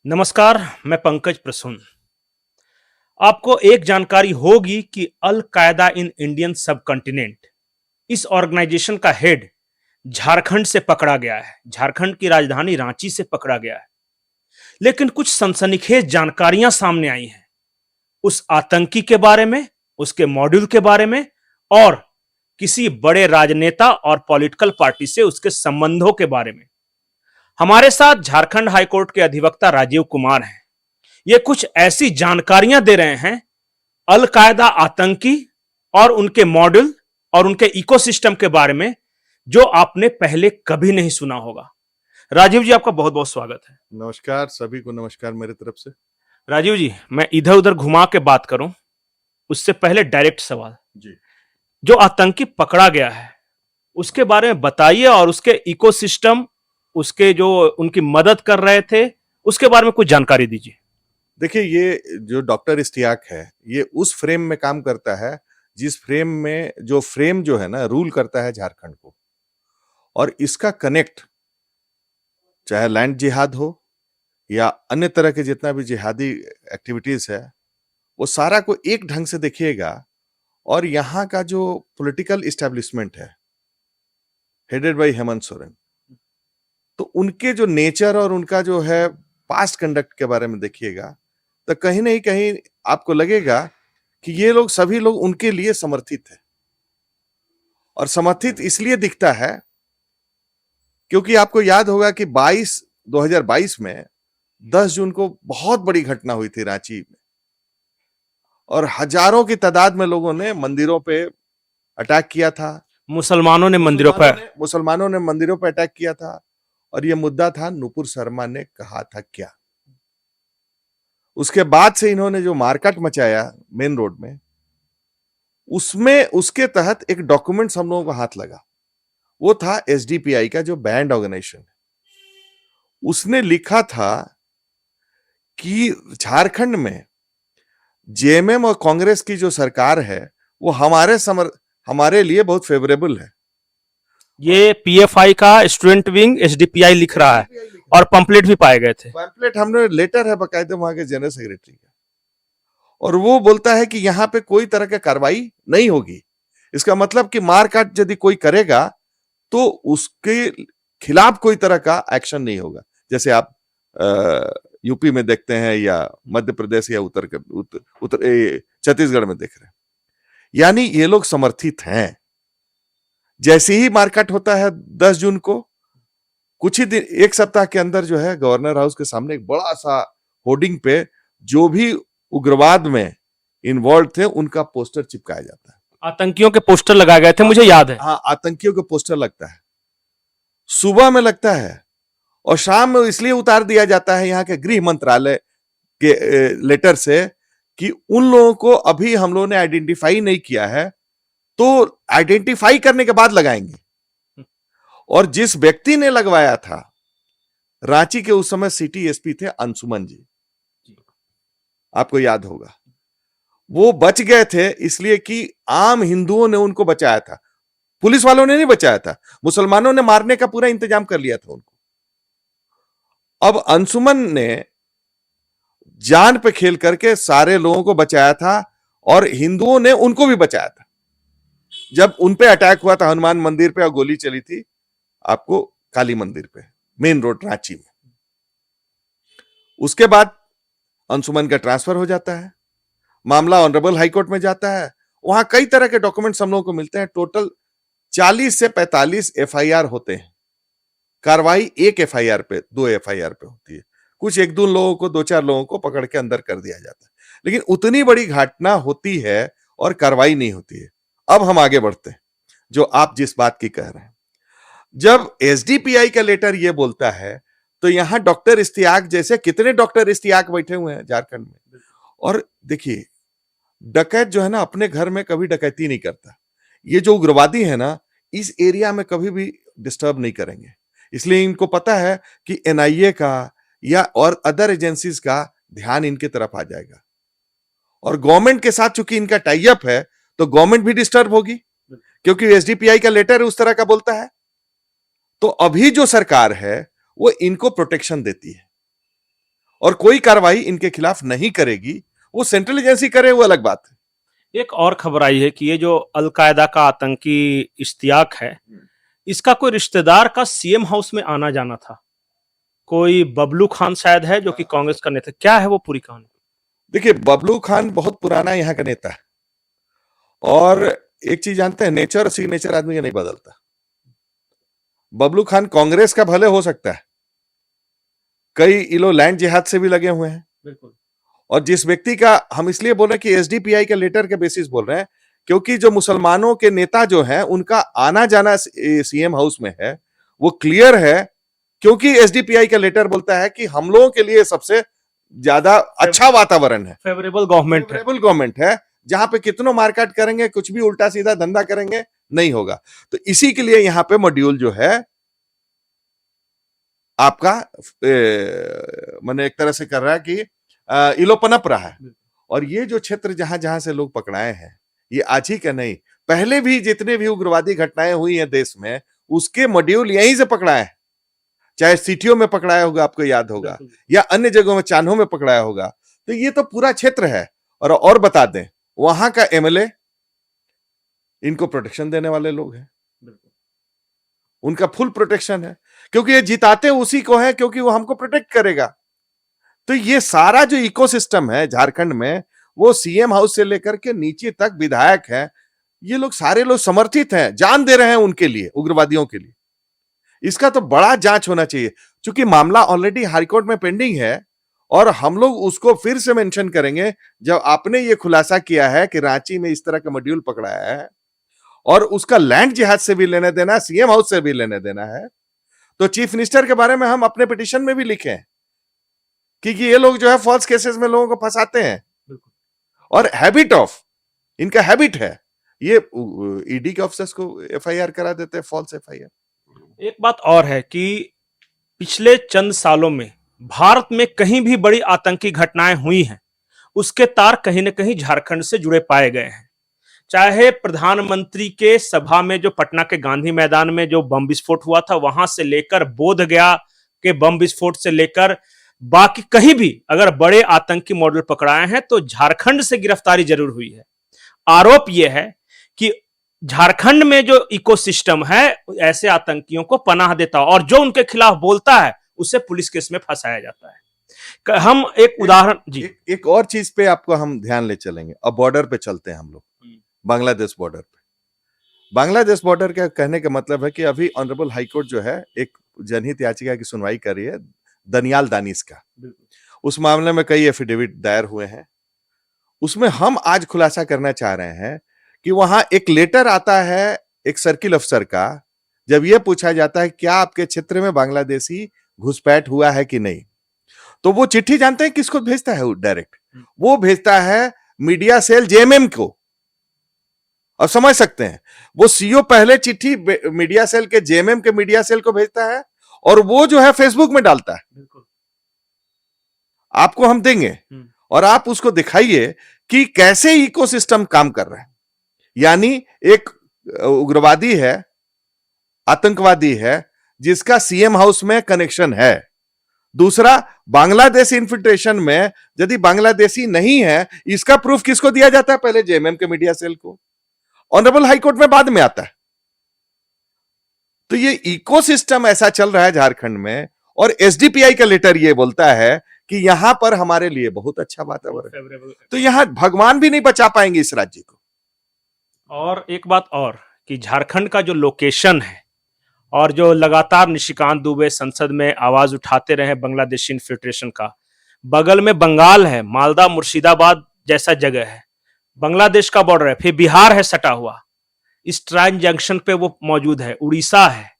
नमस्कार, मैं पंकज प्रसून। आपको एक जानकारी होगी कि अल कायदा इन इंडियन सब कॉन्टिनेंट इस ऑर्गेनाइजेशन का हेड झारखंड से पकड़ा गया है। झारखंड की राजधानी रांची से पकड़ा गया है। लेकिन कुछ सनसनीखेज जानकारियां सामने आई हैं उस आतंकी के बारे में, उसके मॉड्यूल के बारे में और किसी बड़े राजनेता और पॉलिटिकल पार्टी से उसके संबंधों के बारे में। हमारे साथ झारखंड हाईकोर्ट के अधिवक्ता राजीव कुमार हैं। ये कुछ ऐसी जानकारियां दे रहे हैं अल कायदा आतंकी और उनके मॉडल और उनके इकोसिस्टम के बारे में जो आपने पहले कभी नहीं सुना होगा। राजीव जी, आपका बहुत बहुत स्वागत है। नमस्कार, सभी को नमस्कार मेरे तरफ से। राजीव जी, मैं इधर उधर घुमा के बात करूं उससे पहले डायरेक्ट सवाल जी। जो आतंकी पकड़ा गया है उसके बारे में बताइए और उसके इकोसिस्टम, उसके जो उनकी मदद कर रहे थे उसके बारे में कुछ जानकारी दीजिए। देखिए, ये जो डॉक्टर इश्तियाक है, ये उस फ्रेम में काम करता है जिस फ्रेम में जो है ना रूल करता है झारखंड को। और इसका कनेक्ट चाहे लैंड जिहाद हो या अन्य तरह के जितना भी जिहादी एक्टिविटीज है, वो सारा को एक ढंग से देखिएगा। और यहाँ का जो पॉलिटिकल इस्टेब्लिशमेंट है हेडेड बाय हेमंत सोरेन, तो उनके जो नेचर और उनका जो है पास्ट कंडक्ट के बारे में देखिएगा तो कहीं नहीं कहीं आपको लगेगा कि ये लोग सभी लोग उनके लिए समर्थित है। और समर्थित इसलिए दिखता है क्योंकि आपको याद होगा कि 2022 में 10 जून को बहुत बड़ी घटना हुई थी रांची में, और हजारों की तादाद में लोगों ने मंदिरों पे अटैक किया था। मुसलमानों ने मंदिरों पे अटैक किया था। और ये मुद्दा था नुपुर शर्मा ने कहा था क्या। उसके बाद से इन्होंने जो मारकाट मचाया मेन रोड में, उसमें उसके तहत एक डॉक्यूमेंट हम लोगों को हाथ लगा। वो था एसडीपीआई का जो बैंड ऑर्गेनाइजेशन है, उसने लिखा था कि झारखंड में जेएमएम और कांग्रेस की जो सरकार है वो हमारे लिए बहुत फेवरेबल है। ये पीएफआई का स्टूडेंट विंग एसडीपीआई लिख रहा है और पंपलेट भी पाए गए थे। पैम्पलेट हमने लेटर है बकायदे वहां के जनरल सेक्रेटरी का, और वो बोलता है कि यहां पे कोई तरह की कार्रवाई नहीं होगी। इसका मतलब कि मारकाट यदि कोई करेगा तो उसके खिलाफ कोई तरह का एक्शन नहीं होगा, जैसे आप यूपी में देखते हैं या मध्य प्रदेश या छत्तीसगढ़ में देख रहे हैं। यानी ये लोग समर्थित हैं। जैसे ही मारकाट होता है 10 जून को, कुछ ही दिन, एक सप्ताह के अंदर जो है गवर्नर हाउस के सामने एक बड़ा सा होर्डिंग पे जो भी उग्रवाद में इन्वॉल्व थे उनका पोस्टर चिपकाया जाता है। आतंकियों के पोस्टर लगाए गए थे, मुझे याद है। हाँ, आतंकियों के पोस्टर लगता है, सुबह में लगता है और शाम में इसलिए उतार दिया जाता है यहाँ के गृह मंत्रालय के लेटर से कि उन लोगों को अभी हम लोगों ने आइडेंटिफाई नहीं किया है, तो आइडेंटिफाई करने के बाद लगाएंगे। और जिस व्यक्ति ने लगवाया था, रांची के उस समय सिटी एसपी थे अंशुमन जी, आपको याद होगा। वो बच गए थे इसलिए कि आम हिंदुओं ने उनको बचाया था, पुलिस वालों ने नहीं बचाया था। मुसलमानों ने मारने का पूरा इंतजाम कर लिया था उनको। अब अंशुमन ने जान पे खेल करके सारे लोगों को बचाया था और हिंदुओं ने उनको भी बचाया था। जब उनपे अटैक हुआ था हनुमान मंदिर पे और गोली चली थी आपको काली मंदिर पे, मेन रोड रांची में, उसके बाद अंशुमन का ट्रांसफर हो जाता है, मामला ऑनरेबल हाईकोर्ट में जाता है। वहां कई तरह के डॉक्यूमेंट्स हम लोगों को मिलते हैं। टोटल 40 से 45 एफआईआर होते हैं। कार्रवाई एक एफआईआर पे, 2 एफआईआर पे होती है। कुछ एक दो लोगों को, 2-4 लोगों को पकड़ के अंदर कर दिया जाता है, लेकिन उतनी बड़ी घटना होती है और कार्रवाई नहीं होती है। अब हम आगे बढ़ते हैं, जो आप जिस बात की कह रहे हैं। जब एसडीपीआई का लेटर ये बोलता है तो यहां डॉक्टर इश्तियाक जैसे कितने डॉक्टर इश्तियाक बैठे हुए हैं झारखंड में। और देखिए, डकैत जो है ना अपने घर में कभी डकैती नहीं करता। ये जो उग्रवादी है ना, इस एरिया में कभी भी डिस्टर्ब नहीं करेंगे। इसलिए इनको पता है कि एनआईए का या और अदर एजेंसीज का ध्यान इनके तरफ आ जाएगा। और गवर्नमेंट के साथ चूंकि इनका टाई अप है तो गवर्नमेंट भी डिस्टर्ब होगी, क्योंकि एसडीपीआई का लेटर उस तरह का बोलता है। तो अभी जो सरकार है वो इनको प्रोटेक्शन देती है और कोई कार्रवाई इनके खिलाफ नहीं करेगी, वो सेंट्रल एजेंसी करे, वो अलग बात है। एक और खबर आई है कि ये जो अलकायदा का आतंकी इश्तियाक है, इसका कोई रिश्तेदार का सीएम हाउस में आना जाना था। कोई बबलू खान शायद है जो कि कांग्रेस का नेता। क्या है वो पूरी कहानी? देखिए, बबलू खान बहुत पुराना यहाँ का नेता है, और एक चीज जानते हैं, नेचर और सिग्नेचर आदमी का नहीं बदलता। बबलू खान कांग्रेस का भले हो सकता है, कई इलो लैंड जिहाद से भी लगे हुए हैं। बिल्कुल। और जिस व्यक्ति का हम इसलिए बोल रहे हैं कि एसडीपीआई के लेटर के बेसिस बोल रहे हैं, क्योंकि जो मुसलमानों के नेता जो हैं उनका आना जाना सीएम हाउस में है, वो क्लियर है, क्योंकि एसडीपीआई का लेटर बोलता है कि हम लोगों के लिए सबसे ज्यादा अच्छा वातावरण है, फेवरेबल गवर्नमेंट है, जहां पे कितनों मारकाट करेंगे, कुछ भी उल्टा सीधा धंधा करेंगे नहीं होगा। तो इसी के लिए यहां पे मॉड्यूल जो है आपका मैंने एक तरह से कर रहा है कि इलो पनप रहा है। और ये जो क्षेत्र जहां जहां से लोग पकड़ाए हैं, ये आज ही का नहीं, पहले भी जितने भी उग्रवादी घटनाएं हुई हैं देश में, उसके मॉड्यूल यहीं से पकड़ाए हैं। चाहे सीटियों में पकड़ाया होगा, आपको याद होगा, या अन्य जगहों में चान्हों में पकड़ाया होगा। तो ये तो पूरा क्षेत्र है। और बता दें, वहां का एमएलए इनको प्रोटेक्शन देने वाले लोग हैं, उनका फुल प्रोटेक्शन है, क्योंकि ये जिताते उसी को है, क्योंकि वो हमको प्रोटेक्ट करेगा। तो ये सारा जो इकोसिस्टम है झारखंड में, वो सीएम हाउस से लेकर के नीचे तक विधायक है, ये लोग सारे लोग समर्थित हैं, जान दे रहे हैं उनके लिए, उग्रवादियों के लिए। इसका तो बड़ा जांच होना चाहिए, क्योंकि मामला ऑलरेडी हाईकोर्ट में पेंडिंग है, और हम लोग उसको फिर से मेंशन करेंगे जब आपने ये खुलासा किया है कि रांची में इस तरह का मॉड्यूल पकड़ाया है, और उसका लैंड जिहाद से भी लेने देना है, सीएम हाउस से भी लेने देना है। तो चीफ मिनिस्टर के बारे में हम अपने पिटीशन में भी लिखे हैं कि ये लोग जो है फॉल्स केसेस में लोगों को फंसाते हैं, और इनका हैबिट है, ये ईडी के ऑफिसर्स को एफआईआर करा देते हैं, फॉल्स एफआईआर। एक बात और है कि पिछले चंद सालों में भारत में कहीं भी बड़ी आतंकी घटनाएं हुई हैं, उसके तार कहीं न कहीं झारखंड से जुड़े पाए गए हैं। चाहे प्रधानमंत्री के सभा में जो पटना के गांधी मैदान में जो बम विस्फोट हुआ था, वहां से लेकर बोधगया के बम विस्फोट से लेकर बाकी कहीं भी अगर बड़े आतंकी मॉडल पकड़ाए हैं तो झारखंड से गिरफ्तारी जरूर हुई है। आरोप यह है कि झारखंड में जो इकोसिस्टम है ऐसे आतंकियों को पनाह देता है, और जो उनके खिलाफ बोलता है उसे पुलिस केस में फंसाया जाता है। हम एक उदाहरण जी, एक और चीज पे आपको हम ध्यान ले चलेंगे। अब बॉर्डर पे चलते हैं हम लोग, बांग्लादेश बॉर्डर पे। बांग्लादेश बॉर्डर का कहने का मतलब है कि अभी ऑनरेबल हाईकोर्ट जो है एक जनहित याचिका की सुनवाई कर रही है दनियाल दानिश का। उस मामले में कई एफिडेविट दायर हुए हैं। उसमें हम आज खुलासा करना चाह रहे हैं कि वहां एक लेटर आता है एक सर्किल अफसर का, जब यह पूछा जाता है क्या आपके क्षेत्र में बांग्लादेशी घुसपैठ हुआ है कि नहीं, तो वो चिट्ठी जानते हैं किसको भेजता है? डायरेक्ट वो भेजता है मीडिया सेल जेएमएम को। अब समझ सकते हैं, वो सीओ पहले चिट्ठी मीडिया सेल के जेएमएम के मीडिया सेल को भेजता है, और वो जो है फेसबुक में डालता है। आपको हम देंगे और आप उसको दिखाइए कि कैसे इकोसिस्टम काम कर रहा है। यानी एक उग्रवादी है, आतंकवादी है, जिसका सीएम हाउस में कनेक्शन है। दूसरा, बांग्लादेश इन्फिल्ट्रेशन में यदि बांग्लादेशी नहीं है, इसका प्रूफ किसको दिया जाता है? पहले जेएमएम के मीडिया सेल को, ऑनरेबल हाईकोर्ट में बाद में आता है। तो ये इकोसिस्टम ऐसा चल रहा है झारखंड में, और एसडीपीआई का लेटर ये बोलता है कि यहां पर हमारे लिए बहुत अच्छा वातावरण है। तो यहां भगवान भी नहीं बचा पाएंगे इस राज्य को। और एक बात और कि झारखंड का जो लोकेशन है, और जो लगातार निशिकांत दुबे संसद में आवाज उठाते रहे बांग्लादेशी इन्फिल्ट्रेशन का, बगल में बंगाल है, मालदा मुर्शिदाबाद जैसा जगह है, बांग्लादेश का बॉर्डर है, फिर बिहार है सटा हुआ, ईस्टर्न जंक्शन पे वो मौजूद है, उड़ीसा है।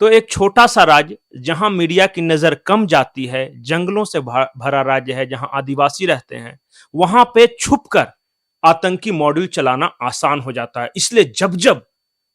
तो एक छोटा सा राज्य जहां मीडिया की नजर कम जाती है, जंगलों से भरा राज्य है, जहां आदिवासी रहते हैं, वहां पे छुपकर आतंकी मॉड्यूल चलाना आसान हो जाता है। इसलिए जब जब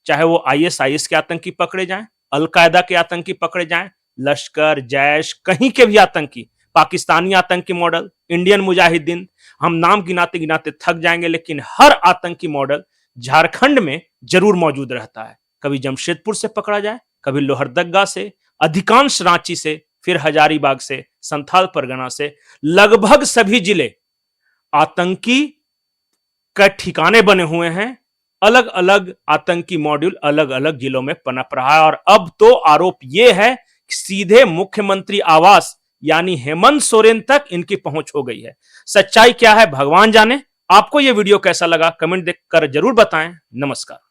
चाहे वो आईएसआईएस के आतंकी पकड़े जाएं, अलकायदा के आतंकी पकड़े जाएं, लश्कर, जैश, कहीं के भी आतंकी, पाकिस्तानी आतंकी मॉडल, इंडियन मुजाहिदीन, हम नाम गिनाते गिनाते थक जाएंगे, लेकिन हर आतंकी मॉडल झारखंड में जरूर मौजूद रहता है। कभी जमशेदपुर से पकड़ा जाए, कभी लोहरदगा से, अधिकांश रांची से, फिर हजारीबाग से, संथाल परगना से, लगभग सभी जिले आतंकी का ठिकाने बने हुए हैं। अलग अलग आतंकी मॉड्यूल अलग अलग जिलों में पनप रहा है और अब तो आरोप यह है कि सीधे मुख्यमंत्री आवास यानी हेमंत सोरेन तक इनकी पहुंच हो गई है। सच्चाई क्या है भगवान जाने। आपको यह वीडियो कैसा लगा कमेंट देकर जरूर बताएं। नमस्कार।